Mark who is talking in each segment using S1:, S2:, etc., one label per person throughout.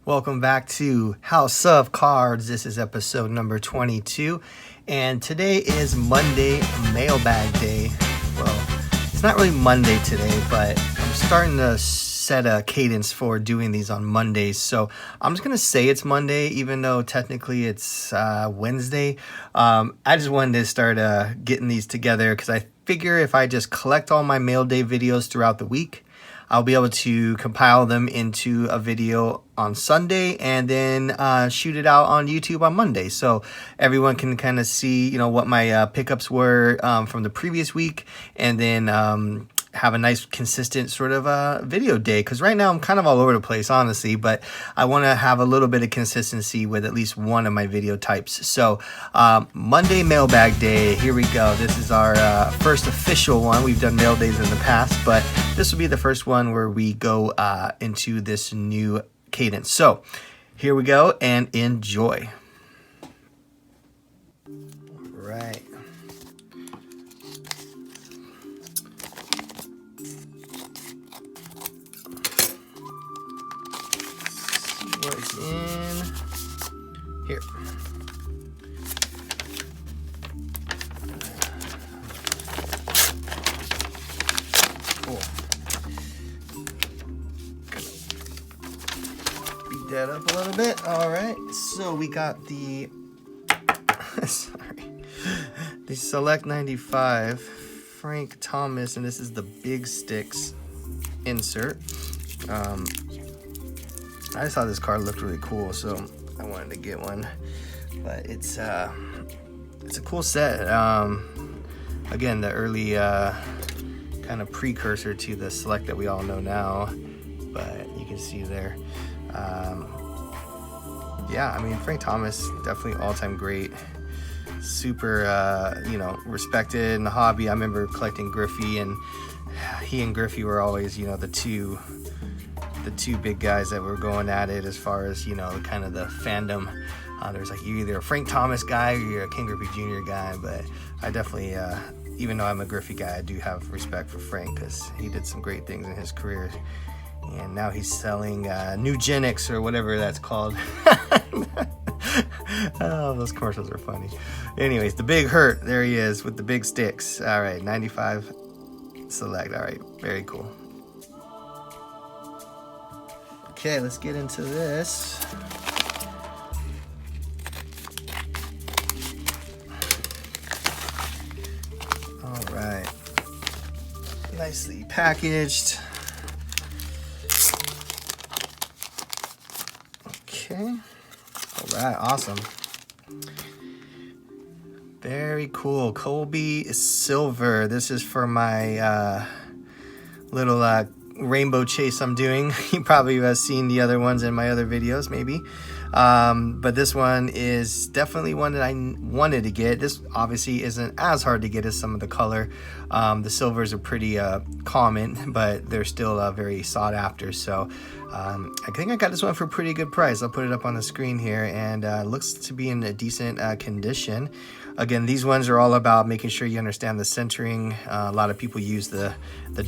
S1: Welcome back to House of Cards. This is episode number 22, and today is Monday, Mailbag Day. Well, it's not really Monday today, but I'm starting to set a cadence for doing these on Mondays. So I'm just going to say it's Monday, even though technically it's Wednesday. I just wanted to start getting these together because I figure if I just collect all my Mail Day videos throughout the week, I'll be able to compile them into a video on Sunday and then shoot it out on YouTube on Monday. So everyone can kind of see, what my pickups were from the previous week, and then have a nice consistent sort of video day. Because right now I'm kind of all over the place, honestly, but I want to have a little bit of consistency with at least one of my video types. So Monday Mailbag Day, here we go. This is our first official one. We've done mail days in the past, but this will be the first one where we go into this new cadence. So here we go, and enjoy. All right. What's in here? Cool. Beat that up a little bit. All right. So we got the the Select 95 Frank Thomas, and this is the Big Sticks insert. I just thought this card looked really cool, so I wanted to get one. But it's a cool set. Again, the early kind of precursor to the Select that we all know now. But you can see there. Yeah, I mean, Frank Thomas, definitely all-time great. Super, respected in the hobby. I remember collecting Griffey, and he and Griffey were always, the two big guys that were going at it as far as, kind of the fandom. There's like, you're either a Frank Thomas guy or you're a Ken Griffey Jr. guy, but I definitely, even though I'm a Griffey guy, I do have respect for Frank because he did some great things in his career. And now he's selling Nugenics or whatever that's called. Oh, those commercials are funny. Anyways, the Big Hurt, there he is with the big sticks. All right, 95 Select. All right, very cool. Okay, let's get into this. All right, nicely packaged. Okay, all right, awesome. Very cool. Colby Silver. This is for my little rainbow chase I'm doing. You probably have seen the other ones in my other videos, maybe. But this one is definitely one that I wanted to get. This obviously isn't as hard to get as some of the color. The silvers are pretty common, but they're still very sought after. So I think I got this one for a pretty good price. I'll put it up on the screen here, and looks to be in a decent condition. Again, these ones are all about making sure you understand the centering. A lot of people use the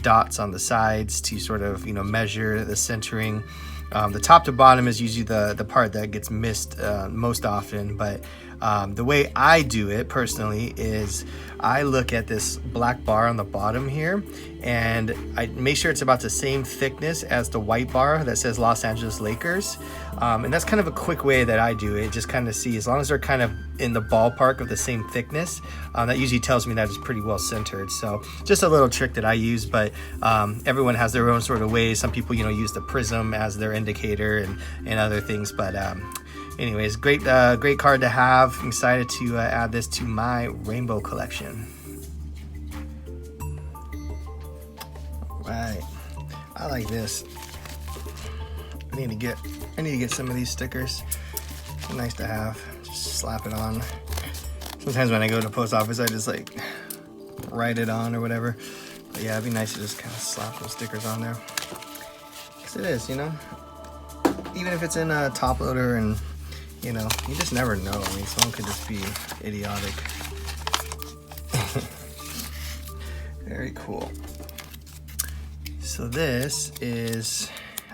S1: dots on the sides to sort of, measure the centering. The top to bottom is usually the part that gets missed most often, but the way I do it personally is I look at this black bar on the bottom here, and I make sure it's about the same thickness as the white bar that says Los Angeles Lakers. And that's kind of a quick way that I do it. Just kind of see, as long as they're kind of in the ballpark of the same thickness, that usually tells me that it's pretty well centered. So just a little trick that I use, but everyone has their own sort of ways. Some people, use the prism as their indicator and other things. But anyways, great card to have. I'm excited to add this to my rainbow collection. Right, I like this. I need to get some of these stickers. They're nice to have. Just slap it on. Sometimes when I go to the post office, I just like write it on or whatever. But yeah, it'd be nice to just kind of slap those stickers on there. Because it is, even if it's in a top loader, and you just never know. I mean, someone could just be idiotic. Very cool. So this is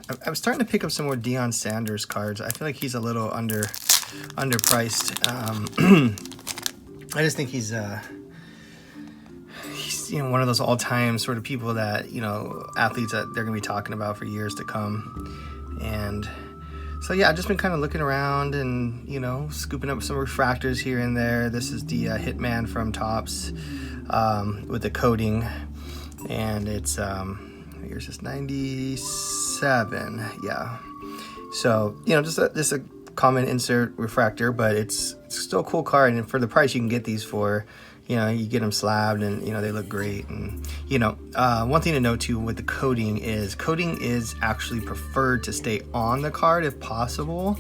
S1: I'm starting to pick up some more Dion Sanders cards. I feel like he's a little underpriced. I just think he's one of those all-time sort of people that, athletes that they're gonna be talking about for years to come. And so yeah, I've just been kind of looking around and scooping up some refractors here and there. This is the Hitman from Topps with the coating, and it's here's this 97. Yeah, so just a common insert refractor, but it's still a cool card, and for the price you can get these for, you get them slabbed, and they look great. And one thing to note too with the coating is actually preferred to stay on the card if possible.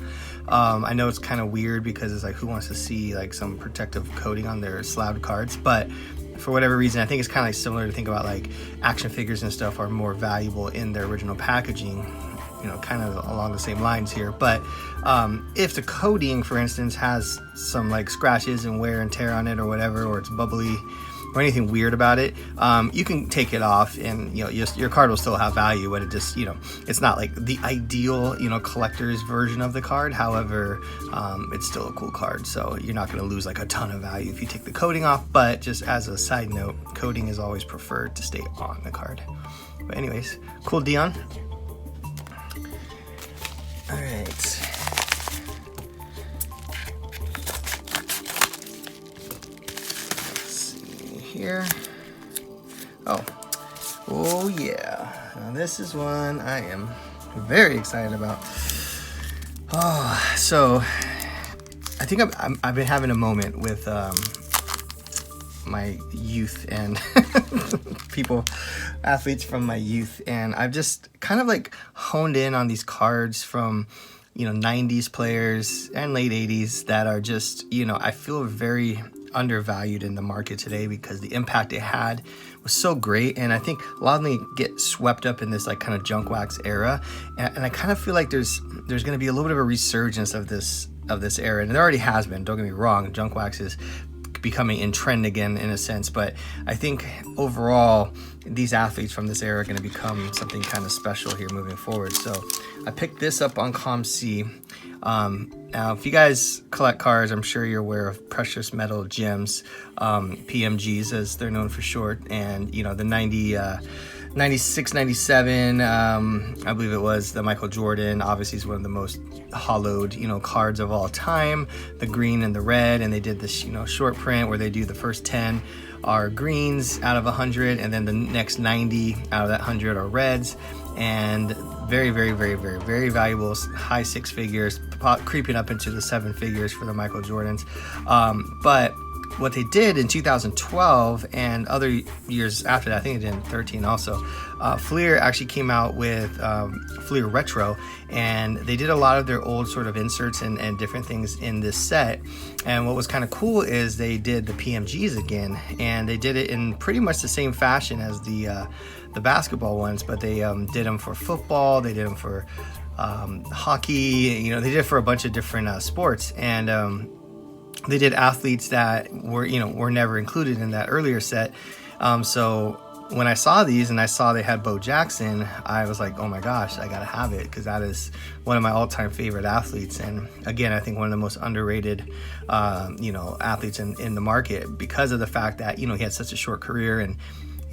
S1: I know it's kind of weird because it's like, who wants to see like some protective coating on their slabbed cards, but for whatever reason, I think it's kind of like similar to think about like action figures and stuff are more valuable in their original packaging, kind of along the same lines here. But if the coating, for instance, has some like scratches and wear and tear on it or whatever, or it's bubbly or anything weird about it, you can take it off, and your card will still have value, but it just it's not like the ideal collector's version of the card. However, it's still a cool card, so you're not going to lose like a ton of value if you take the coating off. But just as a side note, coating is always preferred to stay on the card. But anyways, cool Dion. All right. Here. Oh yeah, now this is one I am very excited about. So I think I've been having a moment with my youth and athletes from my youth, and I've just kind of like honed in on these cards from 90s players and late 80s that are just I feel very undervalued in the market today because the impact it had was so great. And I think a lot of them get swept up in this like kind of junk wax era, and I kind of feel like there's going to be a little bit of a resurgence of this era, and there already has been, don't get me wrong. Junk wax is becoming in trend again in a sense, but I think overall these athletes from this era are going to become something kind of special here moving forward. So I picked this up on ComC. Now if you guys collect cards, I'm sure you're aware of precious metal gems, PMGs as they're known for short, and the 96, 97, I believe it was, the Michael Jordan, obviously is one of the most hollowed, cards of all time, the green and the red, and they did this, short print where they do the first 10 are greens out of 100, and then the next 90 out of that 100 are reds, and very, very, very, very, very valuable, high six figures, creeping up into the seven figures for the Michael Jordans. But what they did in 2012 and other years after that, I think it did in 13 also, Flir actually came out with Flir Retro, and they did a lot of their old sort of inserts and different things in this set. And what was kind of cool is they did the PMGs again, and they did it in pretty much the same fashion as the basketball ones, but they did them for football, they did them for hockey, they did it for a bunch of different sports, and they did athletes that were never included in that earlier set. So when I saw these and I saw they had Bo Jackson, I was like, oh my gosh, I gotta have it, because that is one of my all-time favorite athletes. And again, I think one of the most underrated athletes in the market, because of the fact that he had such a short career, and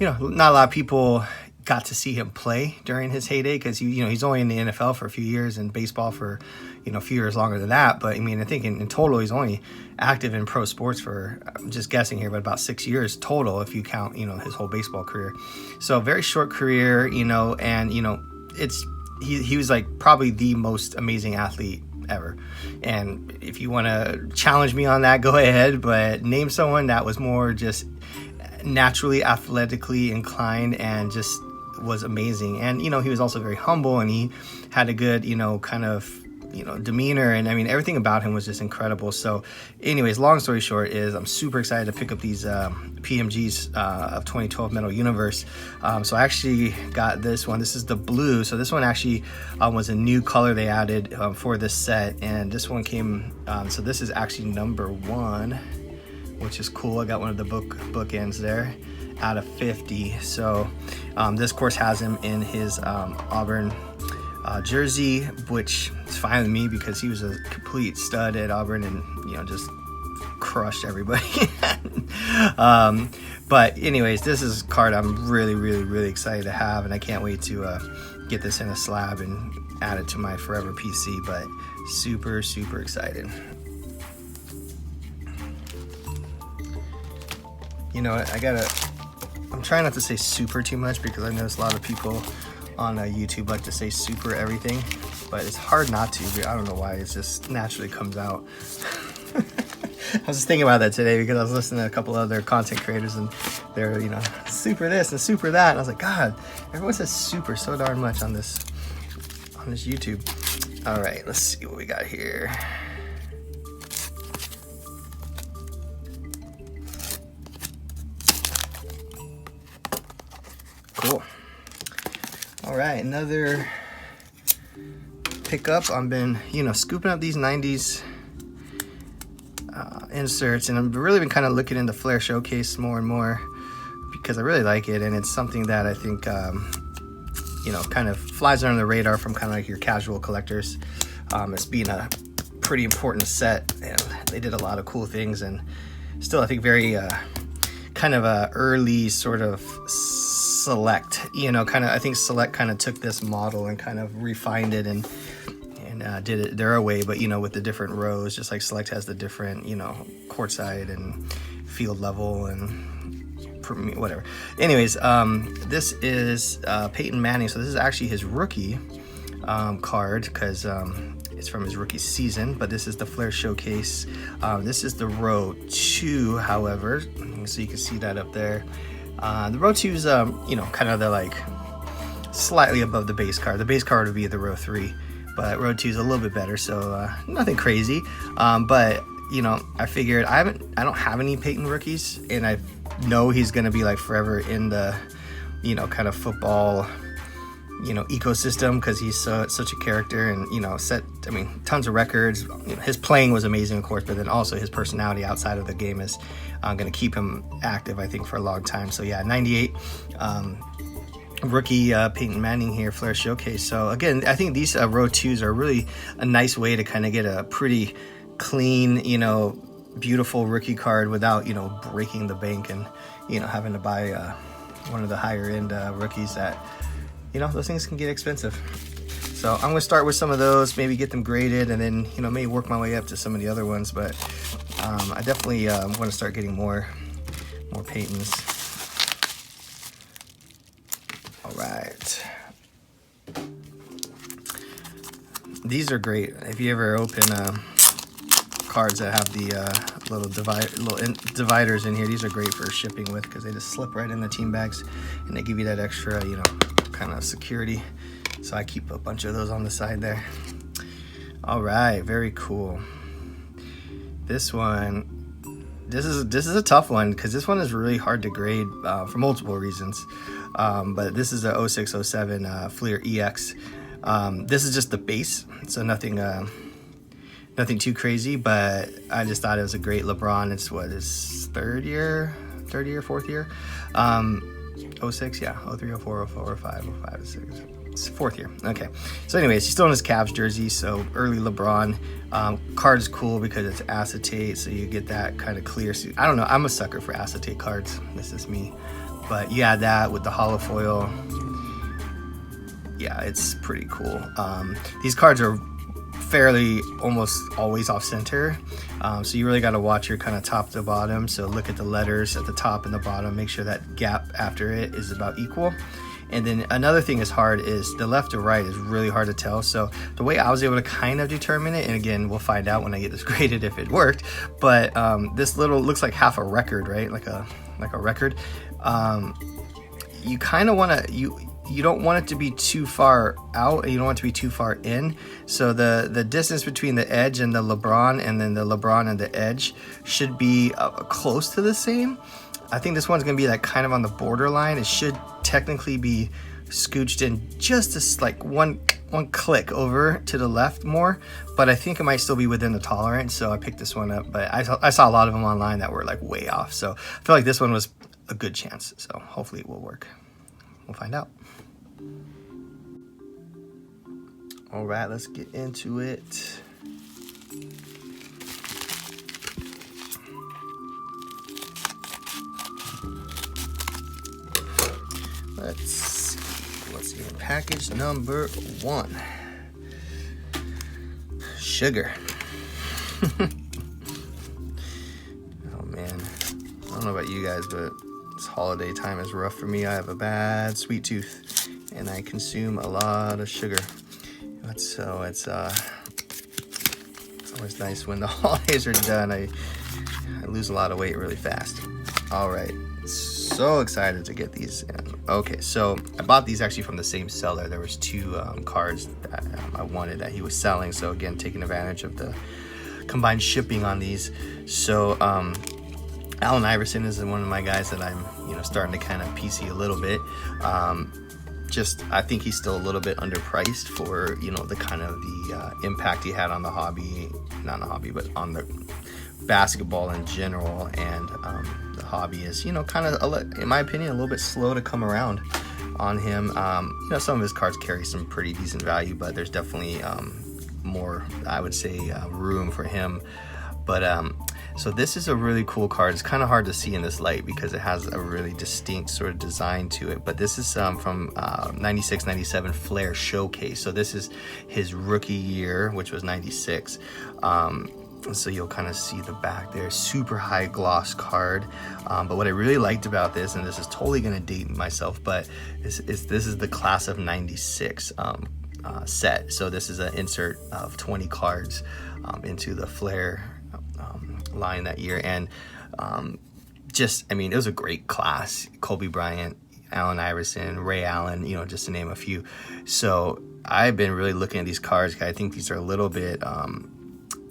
S1: not a lot of people got to see him play during his heyday, because he's only in the NFL for a few years and baseball for a few years longer than that. But I mean, I think in total he's only active in pro sports for, I'm just guessing here, but about 6 years total if you count his whole baseball career. So very short career, and he was like probably the most amazing athlete ever. And if you want to challenge me on that, go ahead, but name someone that was more just naturally athletically inclined and just was amazing. And he was also very humble, and he had a good kind of demeanor, and I mean everything about him was just incredible. So anyways, long story short is I'm super excited to pick up these PMGs of 2012 Metal Universe. So I actually got this one. This is the blue, so this one actually was a new color they added for this set, and this one came so this is actually number 1, which is cool. I got one of the bookends there out of 50. So this course has him in his Auburn jersey, which is fine with me because he was a complete stud at Auburn and, you know, just crushed everybody. But anyways, this is a card I'm really excited to have, and I can't wait to get this in a slab and add it to my forever PC, but super excited. You know, I'm trying not to say super too much because I notice a lot of people on YouTube like to say super everything, but it's hard not to. I don't know why, it just naturally comes out. I was just thinking about that today because I was listening to a couple other content creators and they're, you know, super this and super that, and I was like, God, everyone says super so darn much on this YouTube. All right, let's see what we got here. Cool. All right, another pickup. I've been, you know, scooping up these 90s inserts, and I've really been kind of looking into Flir Showcase more and more because I really like it, and it's something that I think, you know, kind of flies under the radar from kind of like your casual collectors. It's being a pretty important set, and they did a lot of cool things, and still I think very kind of a early sort of Select, you know, kind of, I think Select kind of took this model and kind of refined it and did it their way, but, you know, with the different rows, just like Select has the different, you know, courtside and field level and whatever. Anyways, this is Peyton Manning, so this is actually his rookie card because it's from his rookie season, but this is the Flir Showcase. This is the row 2, however, so you can see that up there. The row 2 is, you know, kind of the like slightly above the base card. The base card would be the row 3, but row 2 is a little bit better, so nothing crazy. But you know, I figured I don't have any Peyton rookies, and I know he's gonna be like forever in the, you know, kind of football, you know, ecosystem because he's such a character, and, you know, I mean, tons of records. You know, his playing was amazing, of course, but then also his personality outside of the game is going to keep him active, I think, for a long time. So yeah, 98 rookie Peyton Manning here, Flir Showcase. So again, I think these row 2s are really a nice way to kind of get a pretty clean, you know, beautiful rookie card without, you know, breaking the bank and, you know, having to buy one of the higher end rookies that, you know, those things can get expensive. So I'm going to start with some of those, maybe get them graded, and then, you know, maybe work my way up to some of the other ones. But I definitely want to start getting more Peytons. All right. These are great. If you ever open cards that have the little dividers in here, these are great for shipping with because they just slip right in the team bags and they give you that extra, you know, kind of security. So I keep a bunch of those on the side there. All right, very cool. This is a tough one because this one is really hard to grade for multiple reasons. But this is a 06-07 Flir EX. This is just the base, so nothing too crazy, but I just thought it was a great LeBron. It's his third year, fourth year. 06, yeah, 03, 04, 04, 05, 05, 06. It's fourth year. Okay. So anyways, he's still in his Cavs jersey, so early LeBron. Card is cool because it's acetate, so you get that kind of clear. So, I don't know. I'm a sucker for acetate cards. This is me. But you add that with the hollow foil. Yeah, it's pretty cool. These cards are fairly almost always off center, so you really got to watch your kind of top to bottom. So look at the letters at the top and the bottom, make sure that gap after it is about equal. And then another thing is hard is the left to right is really hard to tell. So the way I was able to kind of determine it, and again, we'll find out when I get this graded if it worked, but this little looks like half a record, right? Like a record. You kind of want to, you don't want it to be too far out, and you don't want it to be too far in. So the distance between the edge and the LeBron, and then the LeBron and the edge should be close to the same. I think this one's gonna be like kind of on the borderline. It should technically be scooched in just like one click over to the left more, but I think it might still be within the tolerance. So I picked this one up, but I saw a lot of them online that were like way off. So I feel like this one was a good chance. So hopefully it will work. We'll find out. All right, let's get into it. Let's see what's in package number 1. Sugar. Oh man, I don't know about you guys, but this holiday time is rough for me. I have a bad sweet tooth, and I consume a lot of sugar. So it's always nice when the holidays are done. I lose a lot of weight really fast. All right, so excited to get these in. Okay, so I bought these actually from the same seller. There was 2 cards that I wanted that he was selling. So again, taking advantage of the combined shipping on these. So Allen Iverson is one of my guys that I'm starting to kind of PC a little bit. I think he's still a little bit underpriced for the kind of the impact he had on the hobby, not the hobby, but on the basketball in general. And the hobby is kind of, in my opinion, a little bit slow to come around on him. Some of his cards carry some pretty decent value, but there's definitely more, I would say, room for him. But so this is a really cool card. It's kind of hard to see in this light because it has a really distinct sort of design to it. But this is from 96-97 Flir Showcase. So this is his rookie year, which was 96. So you'll kind of see the back there. Super high gloss card. But what I really liked about this, and this is totally going to date myself, but this is the class of 96 set. So this is an insert of 20 cards into the Flir line that year. And it was a great class. Kobe Bryant, Allen Iverson, Ray Allen, just to name a few. So I've been really looking at these cards. I think these are a little bit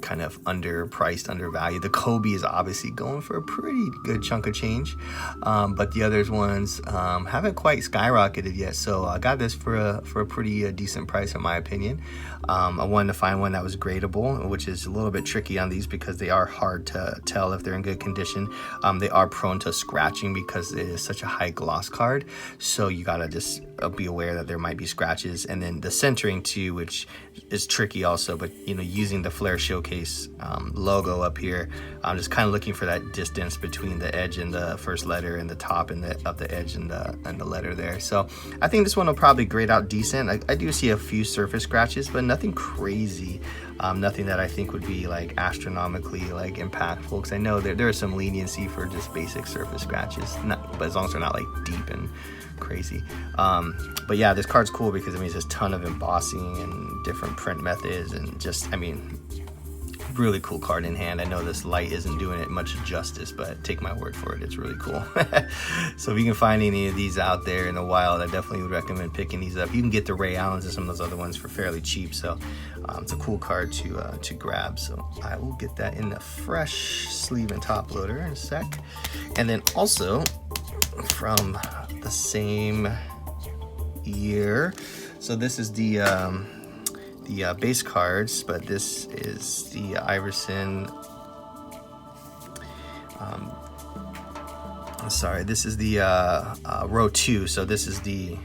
S1: kind of underpriced, undervalued. The Kobe is obviously going for a pretty good chunk of change, but the other ones haven't quite skyrocketed yet. So I got this for a pretty decent price, in my opinion. I wanted to find one that was gradable, which is a little bit tricky on these because they are hard to tell if they're in good condition. They are prone to scratching because it is such a high gloss card. So you gotta just be aware that there might be scratches. And then the centering too, which is tricky also, but using the Flir Showcase logo up here, I'm just kind of looking for that distance between the edge and the first letter and the top and of the edge and the letter there. So I think this one will probably grade out decent. I do see a few surface scratches, but nothing crazy. Nothing that I think would be like astronomically like impactful, because I know there is some leniency for just basic surface scratches, but as long as they're not like deep and crazy. But yeah, this card's cool because it's just a ton of embossing and different print methods, and just really cool card in hand. I know this light isn't doing it much justice, but take my word for it, it's really cool. So if you can find any of these out there in the wild, I definitely would recommend picking these up. You can get the Ray Allens and some of those other ones for fairly cheap, so it's a cool card to grab. So I will get that in the fresh sleeve and top loader in a sec. And then also from the same year, so this is the base cards, but this is the Iverson. This is the row 2. So this is the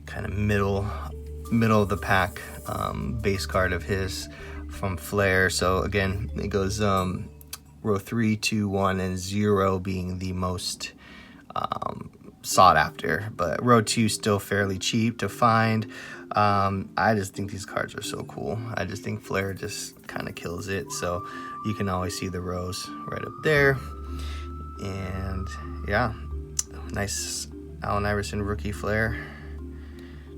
S1: kind of middle of the pack base card of his from Flir. So again, it goes row 3, 2, 1, and 0 being the most sought after, but row 2 still fairly cheap to find. I just think these cards are so cool. I just think Flir just kind of kills it. So you can always see the rows right up there. And yeah, nice Allen Iverson rookie Flir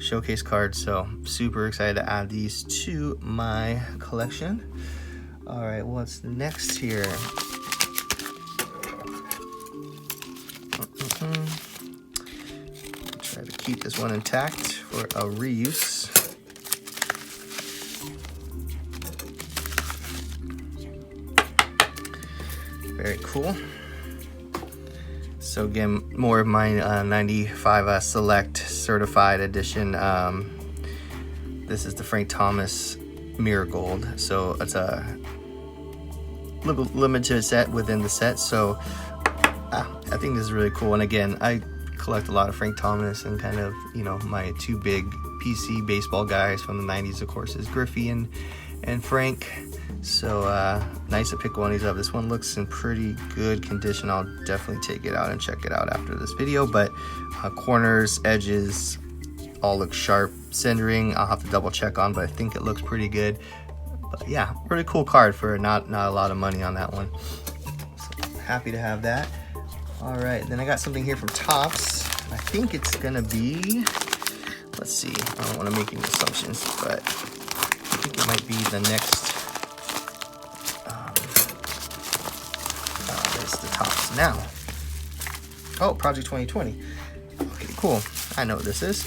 S1: showcase card. So super excited to add these to my collection. All right, what's next here? Try to keep this one intact for a reuse. Very cool. So again, more of my 95 Select Certified Edition. This is the Frank Thomas Mirror Gold. So it's a limited set within the set. So I think this is really cool. And again, I collect a lot of Frank Thomas, and kind of, you know, my two big PC baseball guys from the 90s, of course, is Griffey and Frank. So nice to pick one of these up. This one looks in pretty good condition. I'll definitely take it out and check it out after this video. But corners, edges, all look sharp. Centering, I'll have to double check on, but I think it looks pretty good. But yeah, pretty cool card for not a lot of money on that one. So happy to have that. All right, then I got something here from Topps. I think it's gonna be, let's see, I don't want to make any assumptions, but I think it might be the next, it's the Topps now. Oh, Project 2020. Okay, cool. I know what this is.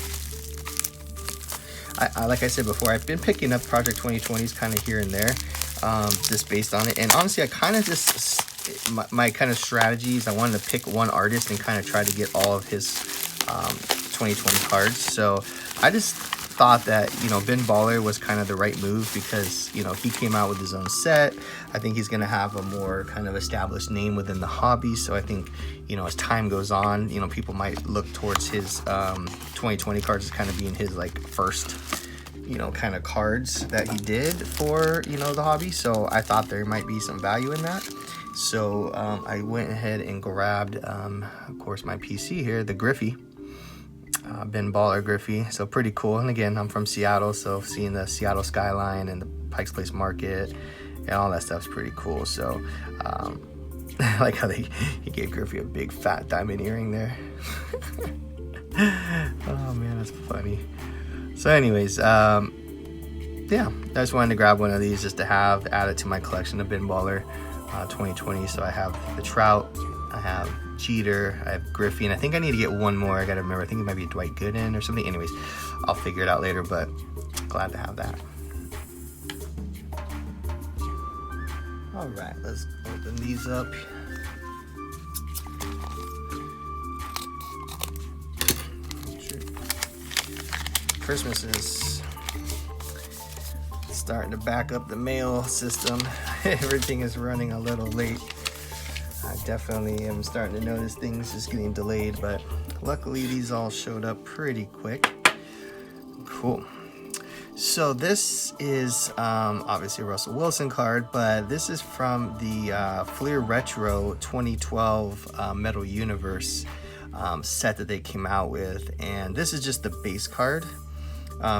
S1: I like I said before, I've been picking up Project 2020s kind of here and there, just based on it. And honestly, I kind of just, my kind of strategies, I wanted to pick one artist and kind of try to get all of his 2020 cards. So I just thought that, you know, Ben Baller was kind of the right move because, you know, he came out with his own set. I think he's going to have a more kind of established name within the hobby. So I think, you know, as time goes on, you know, people might look towards his 2020 cards as kind of being his like first, you know, kind of cards that he did for, you know, the hobby. So I thought there might be some value in that. So I went ahead and grabbed, of course, my PC here, the Griffey. Ben Baller Griffey, so pretty cool. And again, I'm from Seattle, so seeing the Seattle skyline and the Pikes Place Market and all that stuff's pretty cool. So I like how he gave Griffey a big fat diamond earring there. Oh man, that's funny. So anyways, yeah, I just wanted to grab one of these just to have add it to my collection of Ben Baller 2020. So I have the Trout, I have Jeter, I have Griffey, and I think I need to get one more. I gotta remember, I think it might be Dwight Gooden or something. Anyways, I'll figure it out later, but glad to have that. All right, let's open these up. Christmas is starting to back up the mail system. Everything is running a little late. I definitely am starting to notice things just getting delayed, but luckily these all showed up pretty quick. Cool. So this is obviously a Russell Wilson card, but this is from the Flir Retro 2012 Metal Universe set that they came out with, and this is just the base card.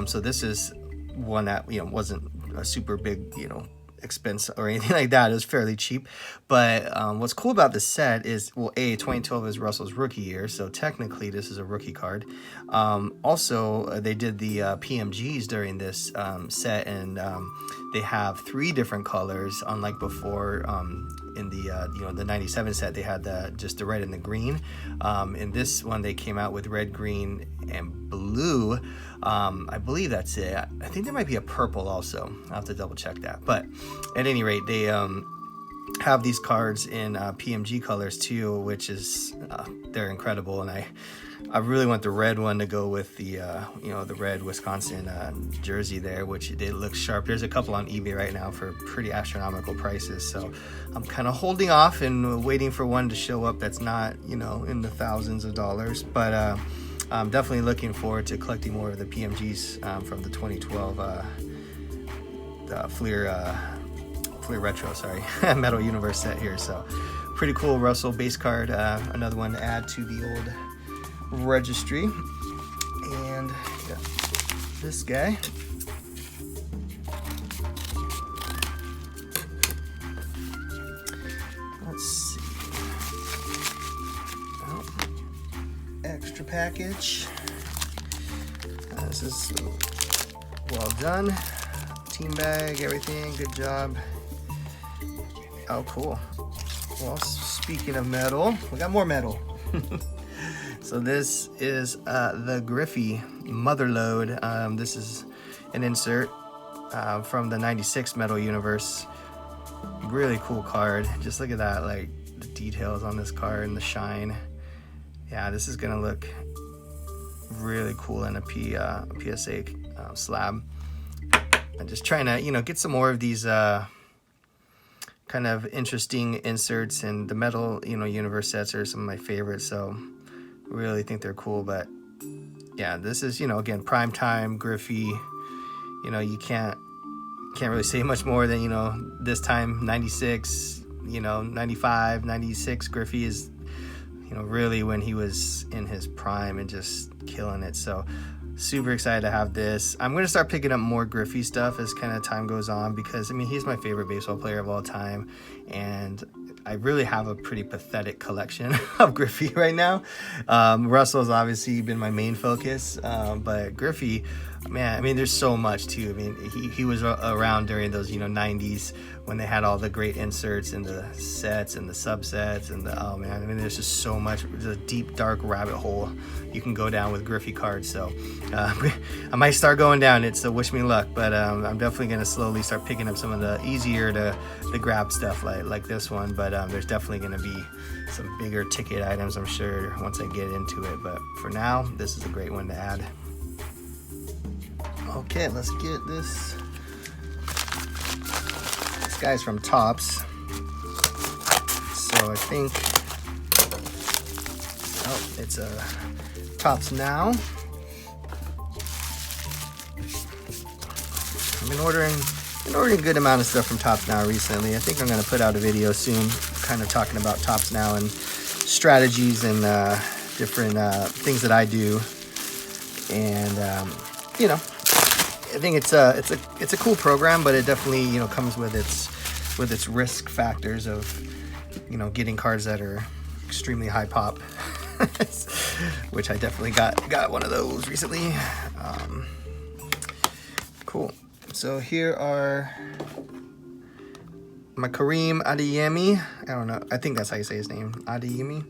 S1: So this is one that, you know, wasn't a super big, you know, expense or anything like that. It was fairly cheap. But what's cool about this set is, well, 2012 is Russell's rookie year, so technically this is a rookie card. Also, they did the PMGs during this set, and they have 3 different colors, unlike before. In the you know, the 97 set, they had just the red and the green. In this one, they came out with red, green, and blue. I believe that's it. I think there might be a purple also. I'll have to double check that. But at any rate, they have these cards in PMG colors too, which is they're incredible. And I really want the red one to go with the you know, the red Wisconsin jersey there, which it looks sharp. There's a couple on eBay right now for pretty astronomical prices, so I'm kind of holding off and waiting for one to show up that's not, you know, in the thousands of dollars. But I'm definitely looking forward to collecting more of the PMGs from the 2012 the Flir Retro, sorry, Metal Universe set here. So pretty cool Russell base card, another one to add to the old registry. And got this guy. Let's see. Oh, extra package. This is well done. Team bag, everything, good job. Oh, cool. Well, speaking of metal, we got more metal. So this is the Griffey Motherlode. This is an insert from the 96 Metal Universe. Really cool card. Just look at that, like the details on this card and the shine. Yeah, this is gonna look really cool in a PSA slab. I'm just trying to, you know, get some more of these kind of interesting inserts, and the Metal, you know, Universe sets are some of my favorites. So Really think they're cool. But yeah, this is, you know, again, prime time Griffey. You know, you can't really say much more than, you know, this time 96, you know, 95, 96 Griffey is, you know, really when he was in his prime and just killing it. So super excited to have this. I'm going to start picking up more Griffey stuff as kind of time goes on, because I mean, he's my favorite baseball player of all time, and I really have a pretty pathetic collection of Griffey right now. Russell's obviously been my main focus, but Griffey, man, I mean, there's so much too. I mean, he was around during those, you know, 90s when they had all the great inserts and the sets and the subsets and the, oh man, I mean, there's just so much. There's a deep, dark rabbit hole you can go down with Griffey cards. So I might start going down it, so wish me luck. But I'm definitely going to slowly start picking up some of the easier to grab stuff like this one. But there's definitely going to be some bigger ticket items, I'm sure, once I get into it. But for now, this is a great one to add. Okay, let's get this. This guy's from Topps. So I think, oh, it's a Topps Now. I've been ordering a good amount of stuff from Topps Now recently. I think I'm going to put out a video soon kind of talking about Topps Now and strategies and different things that I do. And, you know, I think it's a cool program, but it definitely, you know, comes with its risk factors of, you know, getting cards that are extremely high pop, which I definitely got one of those recently. Cool. So here are my Kareem Adeyemi. I don't know. I think that's how you say his name. Adeyemi.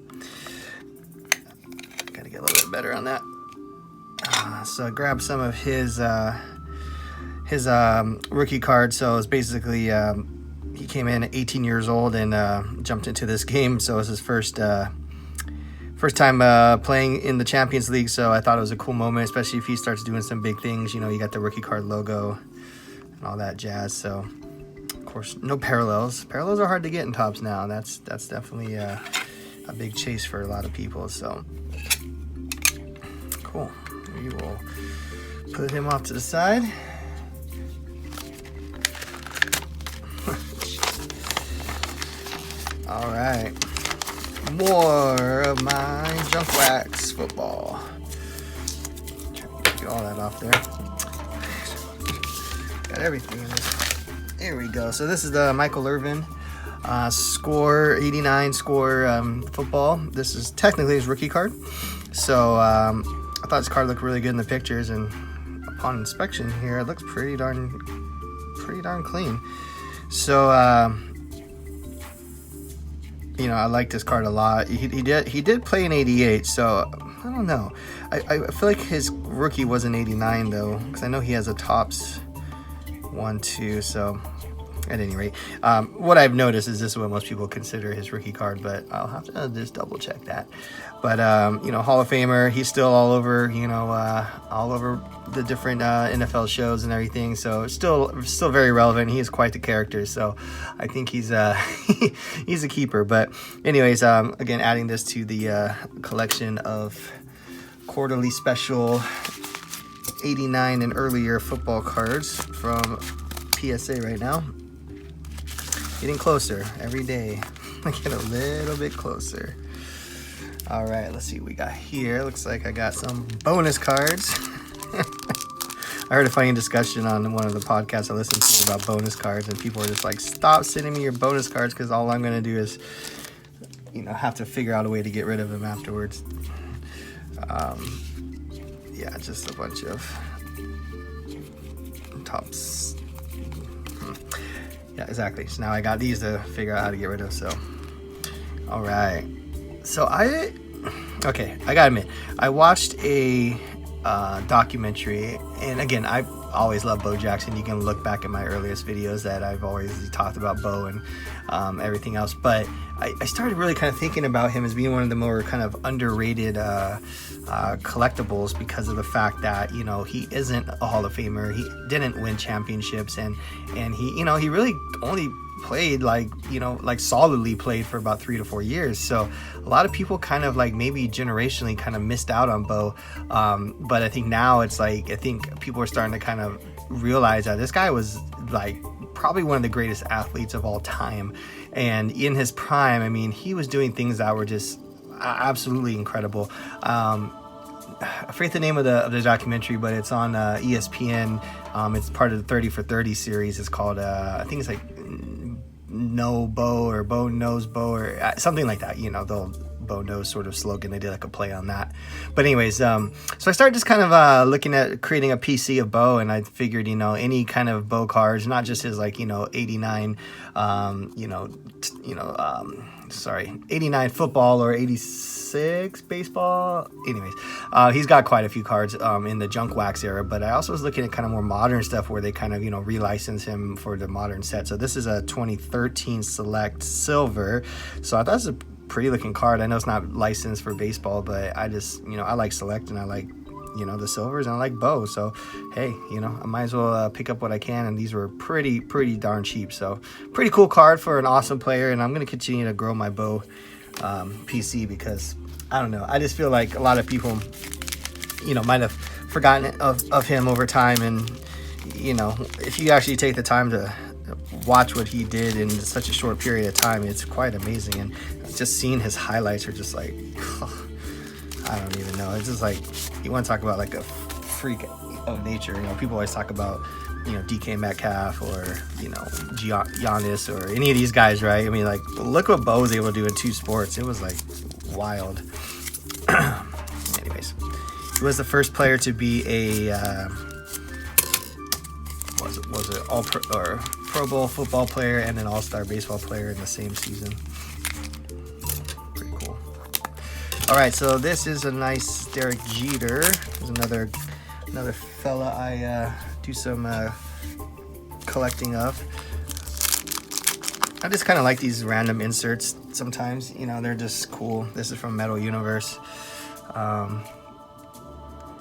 S1: Gotta get a little bit better on that. So I grabbed some of his rookie card. So it's basically he came in at 18 years old and jumped into this game. So it was his first time playing in the Champions League. So I thought it was a cool moment, especially if he starts doing some big things. You know, you got the rookie card logo and all that jazz. So of course, no parallels. Parallels are hard to get in Topps Now. That's definitely a big chase for a lot of people. So cool. We will put him off to the side. All right, more of my junk wax football. Get all that off there. Got everything in this. There we go. So this is the Michael Irvin score 89 score football. This is technically his rookie card. So I thought this card looked really good in the pictures, and upon inspection here, it looks pretty darn clean. So you know, I like this card a lot. He did play in 88, so I don't know. I feel like his rookie was in 89 though, because I know he has a Topps 1-2. So at any rate, what I've noticed is this is what most people consider his rookie card, but I'll have to just double check that. But you know, Hall of Famer, he's still all over, you know, all over the different NFL shows and everything. So it's still very relevant. He is quite the character. So I think he's he's a keeper. But anyways, again, adding this to the collection of quarterly special 89 and earlier football cards from PSA right now. Getting closer every day. I get a little bit closer. All right, let's see what we got here. Looks like I got some bonus cards. I heard a funny discussion on one of the podcasts I listened to about bonus cards, and people were just like, stop sending me your bonus cards, because all I'm going to do is, you know, have to figure out a way to get rid of them afterwards. Yeah, just a bunch of Topps. Yeah, exactly. So now I got these to figure out how to get rid of. So, all right. So I gotta admit, I watched a documentary, and again, I always loved Bo Jackson. You can look back at my earliest videos that I've always talked about Bo and everything else. But I started really kind of thinking about him as being one of the more kind of underrated collectibles, because of the fact that, you know, he isn't a Hall of Famer. He didn't win championships, and he, you know, he really only played like, you know, like solidly played for about 3 to 4 years. So a lot of people kind of like maybe generationally kind of missed out on Bo. But I think now it's like, I think people are starting to kind of realize that this guy was like probably one of the greatest athletes of all time. And in his prime, I mean, he was doing things that were just absolutely incredible. I forget the name of the documentary, but it's on ESPN. It's part of the 30 for 30 series. It's called, I think it's like No Bo or Bo Knows Bo or something like that. You know, the Bo Knows sort of slogan. They did like a play on that. But anyways, so I started just kind of looking at creating a PC of Bo, and I figured, you know, any kind of Bo cards, not just his like, you know, 89, 89 football or 86 baseball. Anyways, he's got quite a few cards in the junk wax era, but I also was looking at kind of more modern stuff where they kind of, you know, relicense him for the modern set. So this is a 2013 Select Silver. So I thought it was a pretty looking card. I know it's not licensed for baseball, but I just, you know, I like Select and I like, you know, the silvers, and I like Bo. So hey, you know, I might as well pick up what I can, and these were pretty darn cheap. So pretty cool card for an awesome player, and I'm going to continue to grow my Bo PC because I don't know, I just feel like a lot of people, you know, might have forgotten of him over time. And you know, if you actually take the time to watch what he did in such a short period of time, it's quite amazing. And just seeing his highlights are just like, I don't even know. It's just like, you want to talk about like a freak of nature. You know, people always talk about, you know, DK Metcalf or, you know, Giannis or any of these guys, right? I mean, like, look what Bo was able to do in 2 sports. It was like wild. Anyways, he was the first player to be a was it all Pro Bowl football player and an All-Star baseball player in the same season. Pretty cool. All right, so this is a nice Derek Jeter. There's another fella I do some collecting of. I just kind of like these random inserts sometimes. You know, they're just cool. This is from Metal Universe.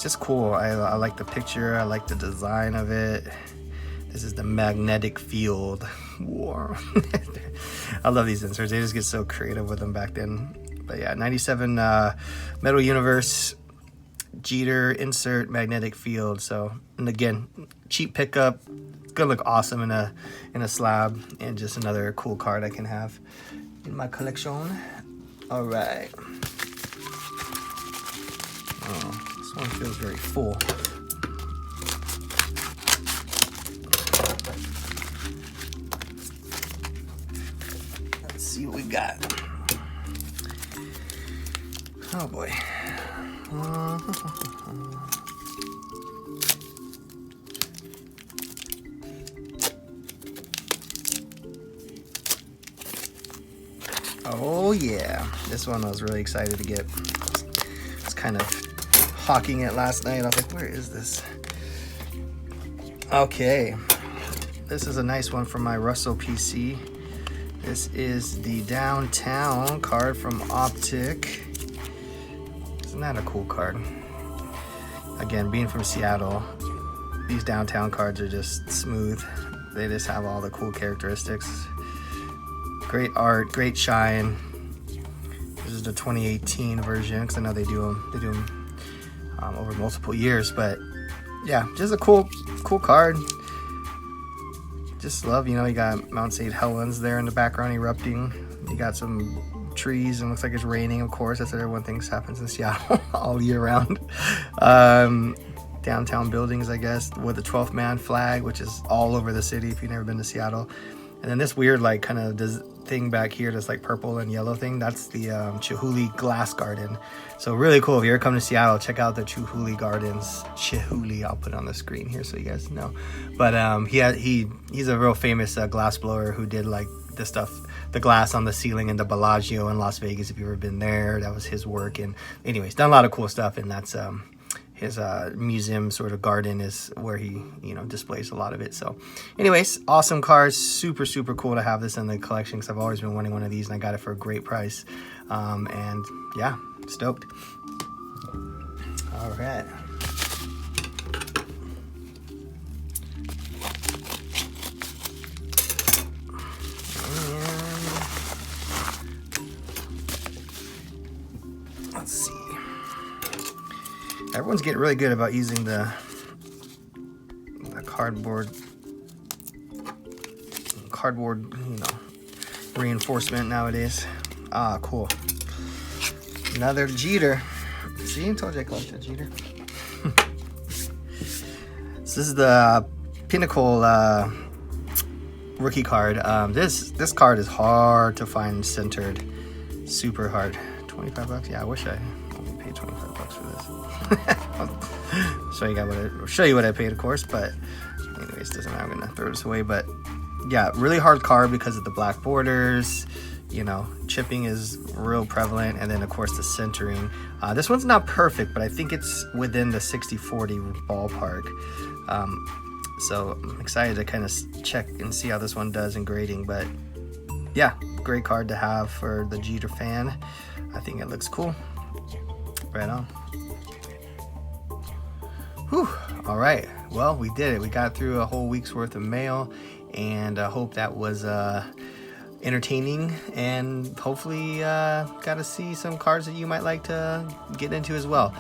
S1: Just cool. I like the picture. I like the design of it. This is the magnetic field war. I love these inserts. They just get so creative with them back then. But yeah, 97 Metal Universe Jeter insert magnetic field. So, and again, cheap pickup. It's gonna look awesome in a slab, and just another cool card I can have in my collection. All right. Oh, this one feels very full. Let's see what we got. Oh boy. Oh yeah, this one I was really excited to get. I was kind of hawking it last night. I was like, where is this? Okay, this is a nice one from my Russell PC. This is the Downtown card from Optic. Isn't that a cool card? Again, being from Seattle, these Downtown cards are just smooth. They just have all the cool characteristics. Great art, great shine. This is the 2018 version, because I know they do them over multiple years. But yeah, just a cool card. Just love, you know, you got Mount St. Helens there in the background erupting. You got some trees, and looks like it's raining, of course. That's what everyone thinks happens in Seattle all year round. Downtown buildings, I guess, with the 12th man flag, which is all over the city if you've never been to Seattle. And then this weird, like, kind of thing back here that's like purple and yellow thing, that's the Chihuly Glass Garden. So really cool. If you ever come to Seattle, check out the Chihuly Gardens. Chihuly, I'll put it on the screen here so you guys know. But he's a real famous glass blower who did like the stuff, the glass on the ceiling in the Bellagio in Las Vegas. If you've ever been there, that was his work. And anyways, done a lot of cool stuff, and that's his museum sort of garden is where he, you know, displays a lot of it. So anyways, awesome cards. Super cool to have this in the collection, because I've always been wanting one of these, and I got it for a great price. And yeah, stoked. All right. Everyone's getting really good about using the cardboard, you know, reinforcement nowadays. Ah, cool. Another Jeter. See, I told you I collected Jeter. So this is the Pinnacle rookie card. This card is hard to find centered. Super hard. 25 bucks? Yeah, I wish I only paid 25 bucks for this. I'll show you what I paid, of course, but anyways, doesn't matter. I'm gonna throw this away. But yeah, really hard card because of the black borders. You know, chipping is real prevalent, and then of course the centering. This one's not perfect, but I think it's within the 60-40 ballpark. So I'm excited to kind of check and see how this one does in grading. But yeah, great card to have for the Jeter fan. I think it looks cool. Right on. Whew. All right. Well, we did it. We got through a whole week's worth of mail, and I hope that was entertaining, and hopefully got to see some cards that you might like to get into as well.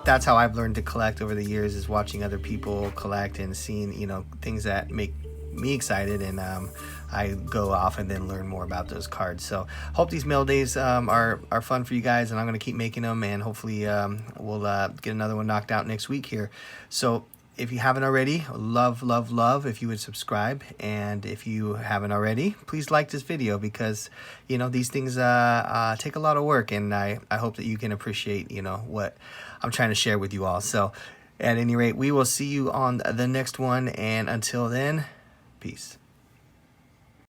S1: That's how I've learned to collect over the years, is watching other people collect and seeing, you know, things that make me excited, and I go off and then learn more about those cards. So hope these mail days are fun for you guys, and I'm going to keep making them, and hopefully we'll get another one knocked out next week here. So if you haven't already, love if you would subscribe, and if you haven't already, please like this video, because you know these things take a lot of work, and I hope that you can appreciate, you know, what I'm trying to share with you all. So at any rate, we will see you on the next one, and until then, peace.